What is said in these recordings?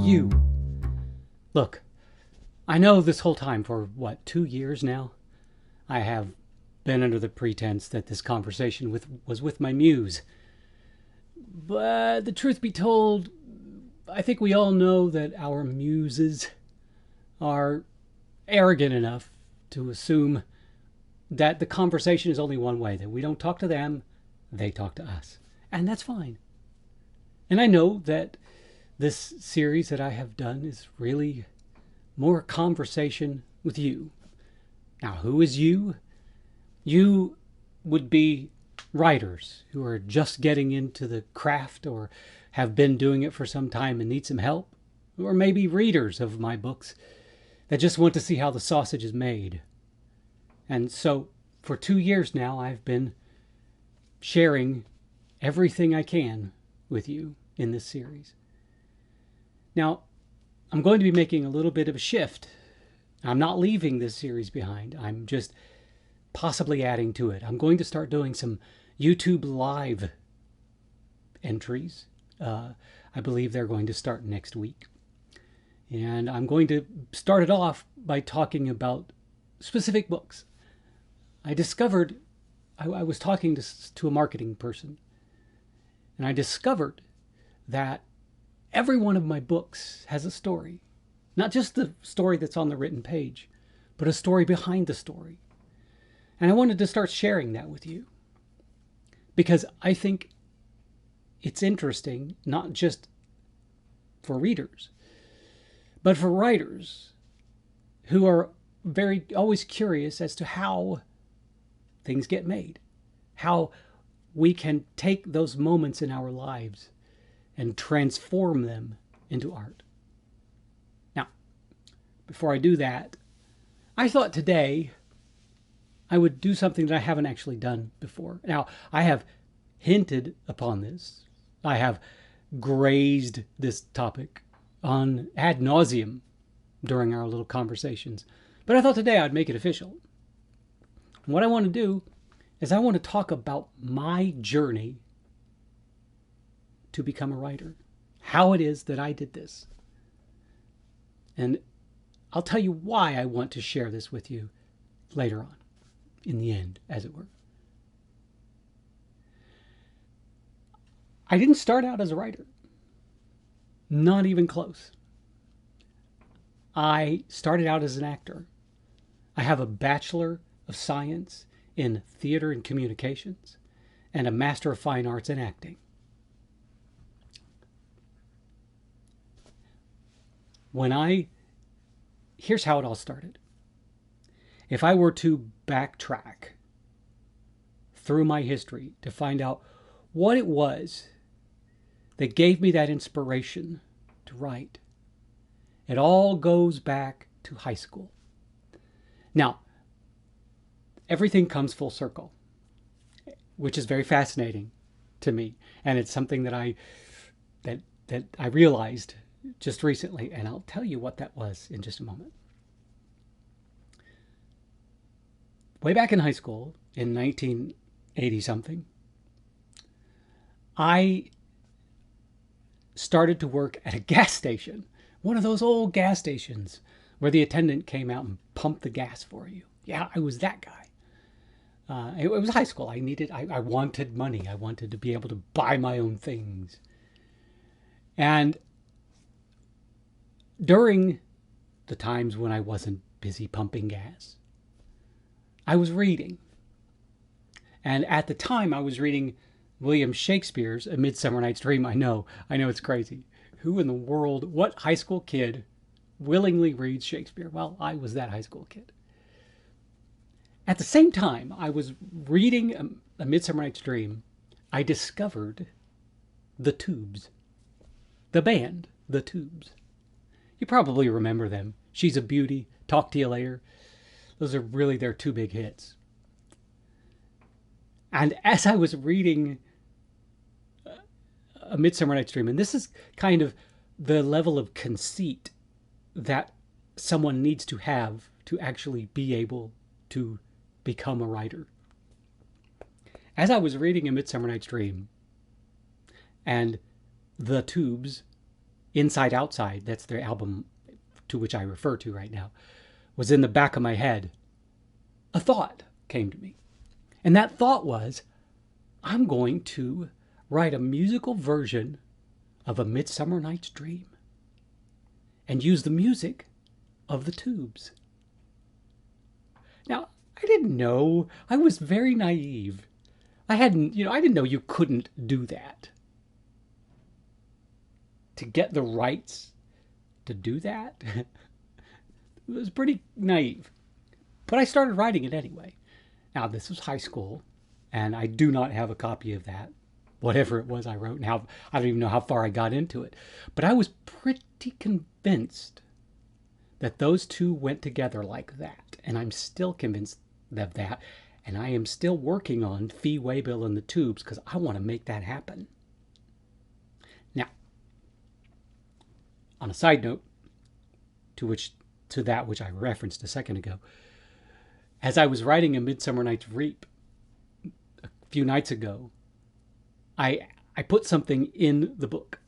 You. Look, I know this whole time for, 2 years now, I have been under the pretense that this conversation was with my muse. But the truth be told, I think we all know that our muses are arrogant enough to assume that the conversation is only one way, that we don't talk to them, they talk to us. And that's fine. And I know that this series that I have done is really more conversation with you. Now, who is you? You would be writers who are just getting into the craft or have been doing it for some time and need some help. Or maybe readers of my books that just want to see how the sausage is made. And so for 2 years now, I've been sharing everything I can with you in this series. Now, I'm going to be making a little bit of a shift. I'm not leaving this series behind. I'm just possibly adding to it. I'm going to start doing some YouTube live entries. I believe they're going to start next week. And I'm going to start it off by talking about specific books. I discovered, I was talking to a marketing person, and I discovered that every one of my books has a story. Not just the story that's on the written page, but a story behind the story. And I wanted to start sharing that with you, because I think it's interesting, not just for readers, but for writers who are always curious as to how things get made, how we can take those moments in our lives and transform them into art. Now, before I do that, I thought today I would do something that I haven't actually done before. Now, I have hinted upon this. I have grazed this topic on ad nauseum during our little conversations. But I thought today I'd make it official. What I want to do is I want to talk about my journey to become a writer. How it is that I did this. And I'll tell you why I want to share this with you later on, in the end, as it were. I didn't start out as a writer. Not even close. I started out as an actor. I have a Bachelor of Science in Theater and Communications and a Master of Fine Arts in Acting. Here's how it all started. If I were to backtrack through my history to find out what it was that gave me that inspiration to write, it all goes back to high school. Now, everything comes full circle, which is very fascinating to me, and it's something that I realized just recently, and I'll tell you what that was in just a moment. Way back in high school, in 1980 something, I started to work at a gas station, one of those old gas stations where the attendant came out and pumped the gas for you. Yeah, I was that guy. It was high school. I wanted money. I wanted to be able to buy my own things. And during the times when I wasn't busy pumping gas, I was reading. And at the time, I was reading William Shakespeare's A Midsummer Night's Dream. I know it's crazy. Who in the world, what high school kid willingly reads Shakespeare? Well, I was that high school kid. At the same time I was reading A Midsummer Night's Dream, I discovered The Tubes. The band, The Tubes. You probably remember them. She's a Beauty, Talk to You Later. Those are really their two big hits. And as I was reading A Midsummer Night's Dream, and this is kind of the level of conceit that someone needs to have to actually be able to become a writer. As I was reading A Midsummer Night's Dream and The Tubes Inside Outside, that's their album to which I refer to right now, was in the back of my head, a thought came to me. And that thought was, I'm going to write a musical version of A Midsummer Night's Dream and use the music of the Tubes. Now, I didn't know. I was very naive. I didn't know you couldn't do that. To get the rights to do that, it was pretty naive. But I started writing it anyway. Now, this was high school, and I do not have a copy of that, whatever it was I wrote. Now, I don't even know how far I got into it. But I was pretty convinced that those two went together like that. And I'm still convinced of that. And I am still working on Fee Waybill and the Tubes because I want to make that happen. Now, on a side note, to that which I referenced a second ago, as I was writing A Midsummer Night's Dream a few nights ago, I put something in the book.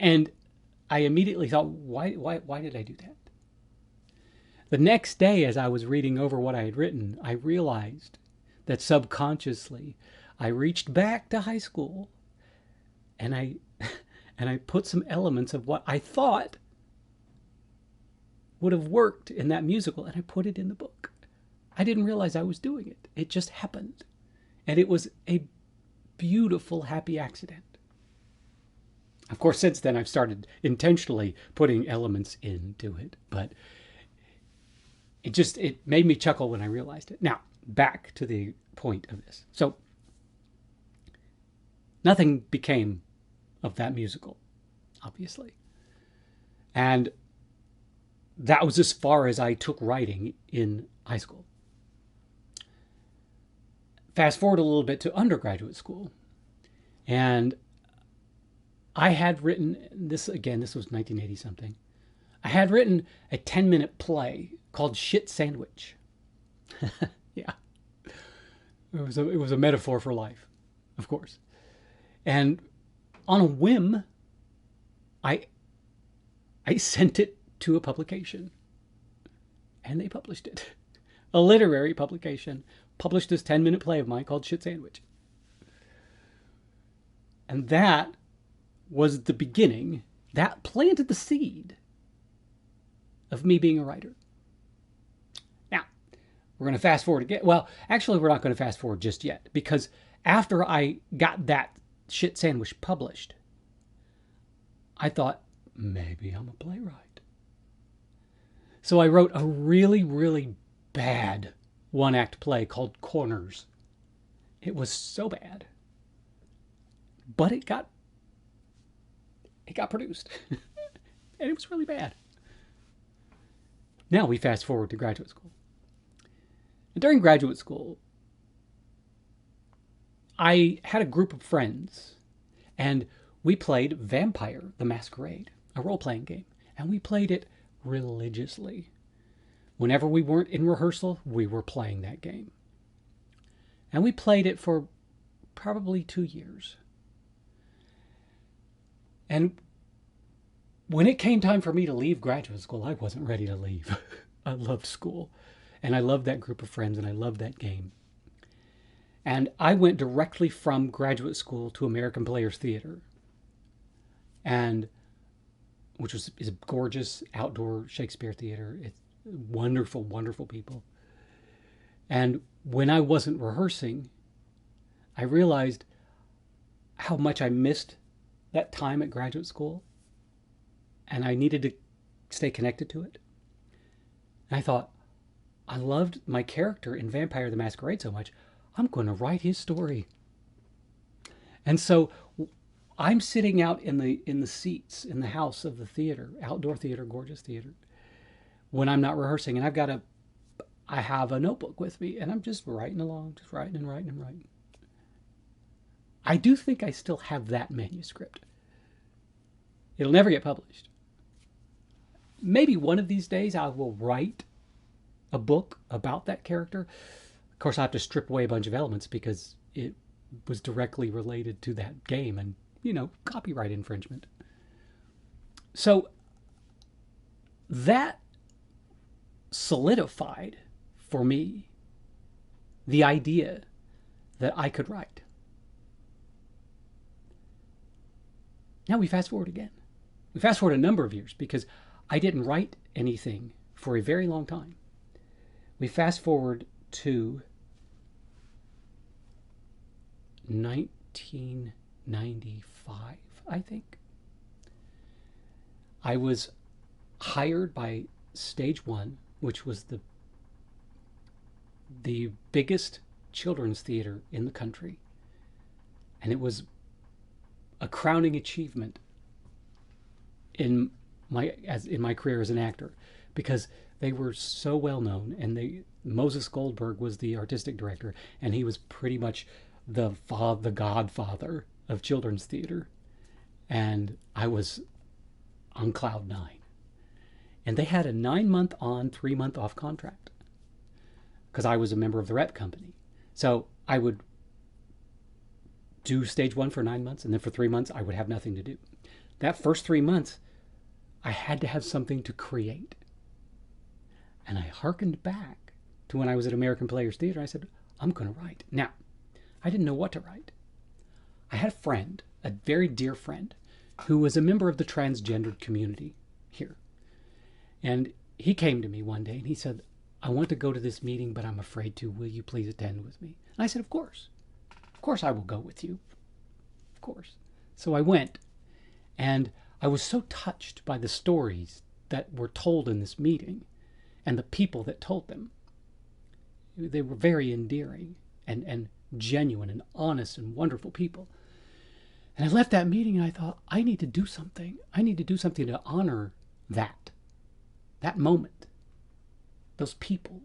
And I immediately thought, why did I do that? The next day, as I was reading over what I had written, I realized that subconsciously I reached back to high school and I put some elements of what I thought would have worked in that musical, and I put it in the book. I didn't realize I was doing it. It just happened. And it was a beautiful, happy accident. Of course, since then, I've started intentionally putting elements into it, but it made me chuckle when I realized it. Now, back to the point of this. So, nothing became of that musical, obviously. And that was as far as I took writing in high school. Fast forward a little bit to undergraduate school. And I had written this, again, this was 1980 something. I had written a 10-minute play called Shit Sandwich. Yeah. It was a metaphor for life, of course. And on a whim, I sent it to a publication. And they published it. A literary publication published this 10-minute play of mine called Shit Sandwich. And that was the beginning. That planted the seed of me being a writer. Now, we're going to fast forward again. Well, actually, we're not going to fast forward just yet. Because after I got that Shit Sandwich published, I thought, maybe I'm a playwright. So I wrote a really, really bad one-act play called Corners. It was so bad. But it got produced. And it was really bad. Now we fast forward to graduate school. And during graduate school, I had a group of friends, and we played Vampire the Masquerade, a role-playing game. And we played it religiously. Whenever we weren't in rehearsal, we were playing that game. And we played it for probably 2 years. And when it came time for me to leave graduate school, I wasn't ready to leave. I loved school. And I loved that group of friends, and I loved that game. And I went directly from graduate school to American Players Theater. And which is a gorgeous outdoor Shakespeare theater. It's wonderful, wonderful people. And when I wasn't rehearsing, I realized how much I missed that time at graduate school. And I needed to stay connected to it. And I thought, I loved my character in Vampire the Masquerade so much, I'm going to write his story. And so I'm sitting out in the seats in the house of the theater, outdoor theater, gorgeous theater, when I'm not rehearsing, and I have a notebook with me, and I'm just writing along, just writing and writing and writing. I do think I still have that manuscript. It'll never get published. Maybe one of these days I will write a book about that character. Of course, I have to strip away a bunch of elements because it was directly related to that game and, copyright infringement. So that solidified for me the idea that I could write. Now we fast forward again. We fast forward a number of years because I didn't write anything for a very long time. We fast forward to 1995, I think. I was hired by Stage One, which was the biggest children's theater in the country. And it was a crowning achievement in my career as an actor, because they were so well known, and Moses Goldberg was the artistic director, and he was pretty much the godfather of children's theater, and I was on cloud nine. And they had a 9-month on, 3-month off contract because I was a member of the rep company. So I would do Stage One for 9 months, and then for 3 months I would have nothing to do. That first 3 months, I had to have something to create. And I hearkened back to when I was at American Players Theater. I said, I'm going to write. Now, I didn't know what to write. I had a friend, a very dear friend, who was a member of the transgendered community here. And he came to me one day and he said, I want to go to this meeting, but I'm afraid to. Will you please attend with me? And I said, of course. Of course I will go with you. Of course. So I went, and I was so touched by the stories that were told in this meeting and the people that told them. They were very endearing and genuine and honest and wonderful people. And I left that meeting and I thought, I need to do something. I need to do something to honor that moment, those people.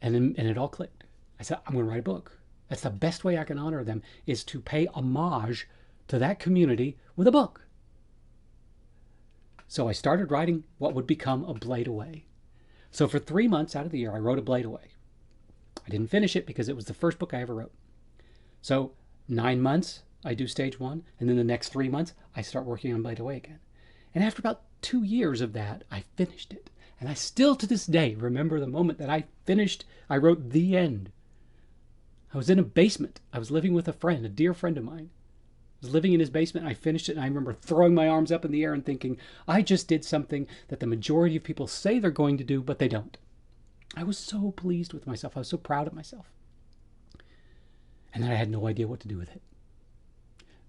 And it all clicked. I said, I'm going to write a book. That's the best way I can honor them, is to pay homage to that community with a book. So I started writing what would become A Blade Away. So for 3 months out of the year, I wrote A Blade Away. I didn't finish it because it was the first book I ever wrote. So 9 months, I do Stage One, and then the next 3 months, I start working on Blade Away again. And after about 2 years of that, I finished it. And I still, to this day, remember the moment that I finished. I wrote the end. I was in a basement. I was living with a friend, a dear friend of mine. I was living in his basement. I finished it, and I remember throwing my arms up in the air and thinking, I just did something that the majority of people say they're going to do, but they don't. I was so pleased with myself. I was so proud of myself. And then I had no idea what to do with it.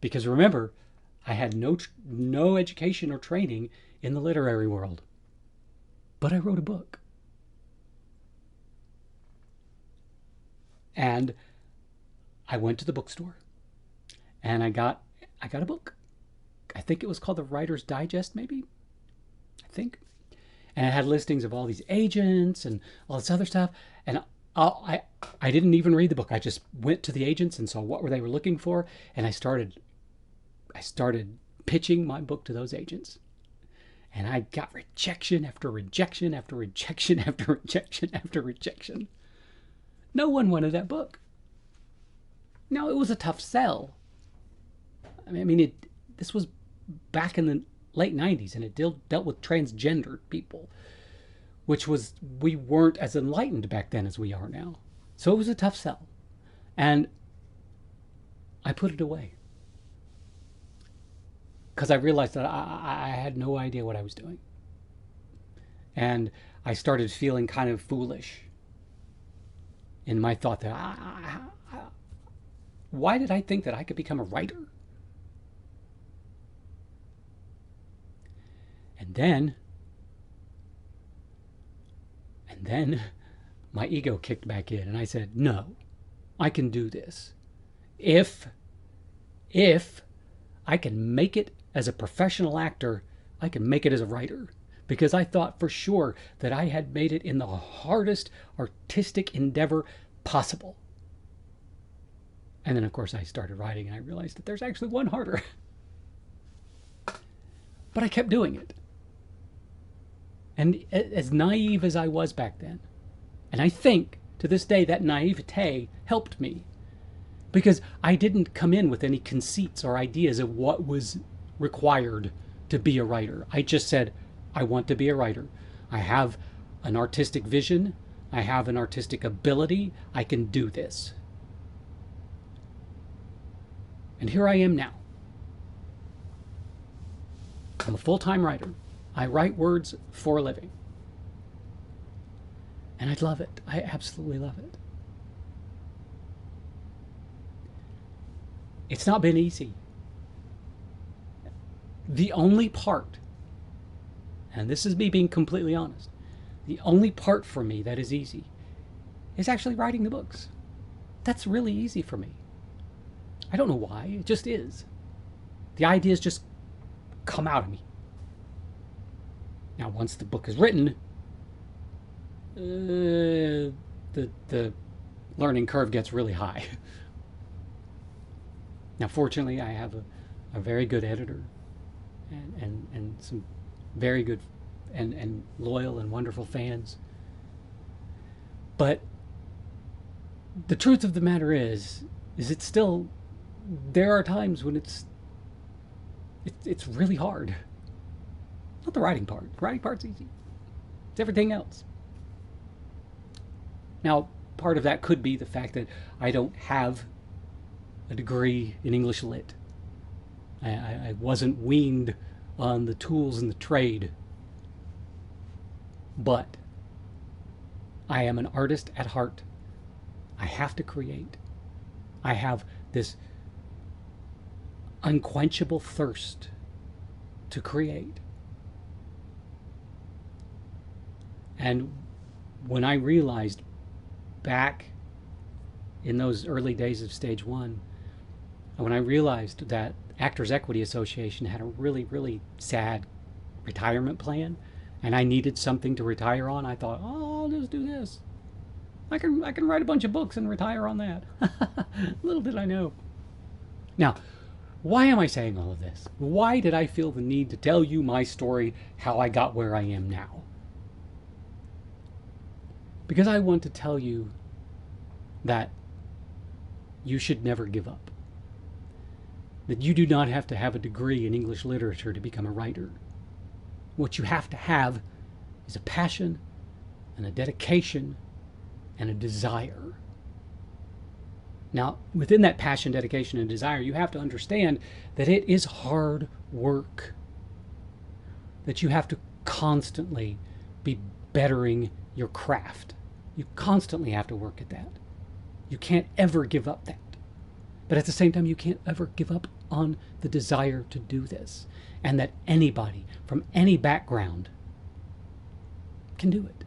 Because remember, I had no education or training in the literary world. But I wrote a book. And I went to the bookstore and I got a book. I think it was called The Writer's Digest, maybe. I think. And it had listings of all these agents and all this other stuff. And I didn't even read the book. I just went to the agents and saw what they were looking for. And I started pitching my book to those agents. And I got rejection after rejection after rejection after rejection after rejection. No one wanted that book. Now, it was a tough sell. I mean, this was back in the late 90s, and it dealt with transgendered people, we weren't as enlightened back then as we are now. So it was a tough sell. And I put it away. Because I realized that I had no idea what I was doing. And I started feeling kind of foolish in my thought that, why did I think that I could become a writer? And then my ego kicked back in, and I said, no, I can do this. If I can make it as a professional actor, I can make it as a writer. Because I thought for sure that I had made it in the hardest artistic endeavor possible. And then, of course, I started writing, and I realized that there's actually one harder. But I kept doing it. And as naive as I was back then, and I think to this day that naivete helped me, because I didn't come in with any conceits or ideas of what was required to be a writer. I just said, I want to be a writer. I have an artistic vision. I have an artistic ability. I can do this. And here I am now. I'm a full-time writer. I write words for a living. And I love it. I absolutely love it. It's not been easy. The only part, and this is me being completely honest, the only part for me that is easy is actually writing the books. That's really easy for me. I don't know why, it just is. The ideas just come out of me. Now, once the book is written, the learning curve gets really high. Now, fortunately, I have a very good editor and some very good and loyal and wonderful fans. But the truth of the matter is it's still, there are times when it's really hard. Not the writing part. The writing part's easy. It's everything else. Now, part of that could be the fact that I don't have a degree in English Lit. I wasn't weaned on the tools and the trade. But I am an artist at heart. I have to create. I have this unquenchable thirst to create. And when I realized back in those early days of stage one, when I realized that Actors Equity Association had a really, really sad retirement plan, and I needed something to retire on, I thought, oh, I'll just do this. I can write a bunch of books and retire on that. Little did I know. Now, why am I saying all of this? Why did I feel the need to tell you my story, how I got where I am now? Because I want to tell you that you should never give up. That you do not have to have a degree in English literature to become a writer. What you have to have is a passion and a dedication and a desire. Now, within that passion, dedication, and desire, you have to understand that it is hard work. That you have to constantly be bettering your craft. You constantly have to work at that. You can't ever give up that. But at the same time, you can't ever give up on the desire to do this. And that anybody from any background can do it.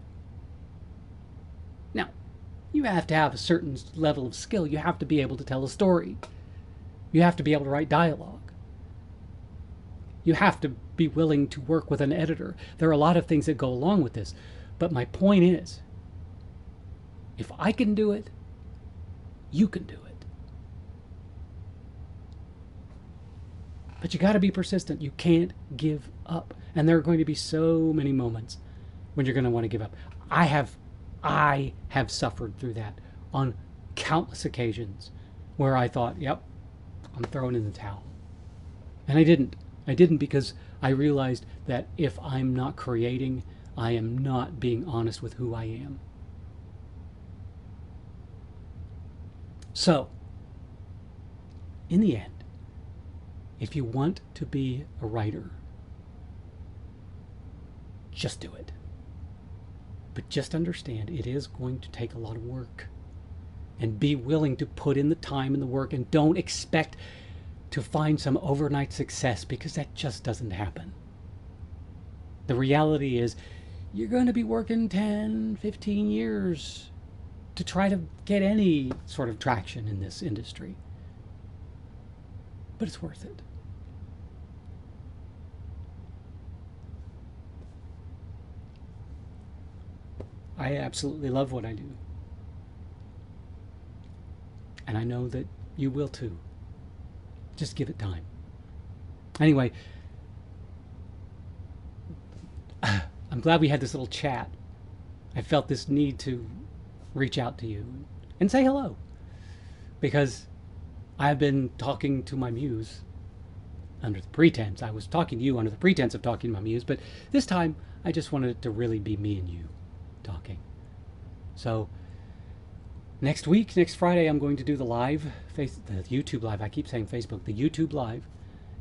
Now, you have to have a certain level of skill. You have to be able to tell a story. You have to be able to write dialogue. You have to be willing to work with an editor. There are a lot of things that go along with this. But my point is, if I can do it, you can do it. But you got to be persistent. You can't give up. And there are going to be so many moments when you're going to want to give up. I have suffered through that on countless occasions where I thought, yep, I'm throwing in the towel. And I didn't. I didn't because I realized that if I'm not creating, I am not being honest with who I am. So, in the end, if you want to be a writer, just do it. But just understand it is going to take a lot of work. And be willing to put in the time and the work, and don't expect to find some overnight success, because that just doesn't happen. The reality is you're going to be working 10, 15 years to try to get any sort of traction in this industry. But it's worth it. I absolutely love what I do. And I know that you will too. Just give it time. Anyway, I'm glad we had this little chat. I felt this need to reach out to you and say hello, because I've been talking to my muse under the pretense. I was talking to you under the pretense of talking to my muse, but this time I just wanted it to really be me and you talking. So next week, next Friday, I'm going to do the YouTube live. I keep saying Facebook, the YouTube live,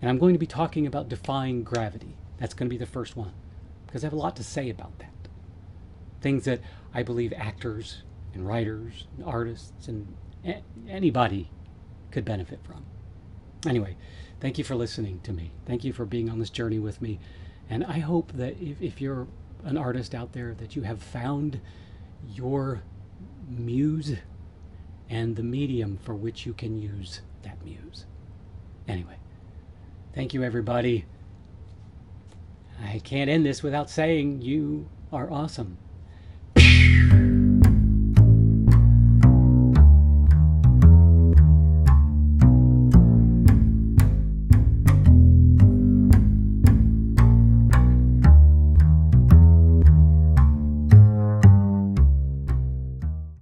and I'm going to be talking about defying gravity. That's going to be the first one, because I have a lot to say about that. Things that I believe actors and writers and artists and anybody could benefit from. Anyway, thank you for listening to me. Thank you for being on this journey with me. And I hope that if you're an artist out there, that you have found your muse and the medium for which you can use that muse. Anyway, thank you, everybody. I can't end this without saying you are awesome.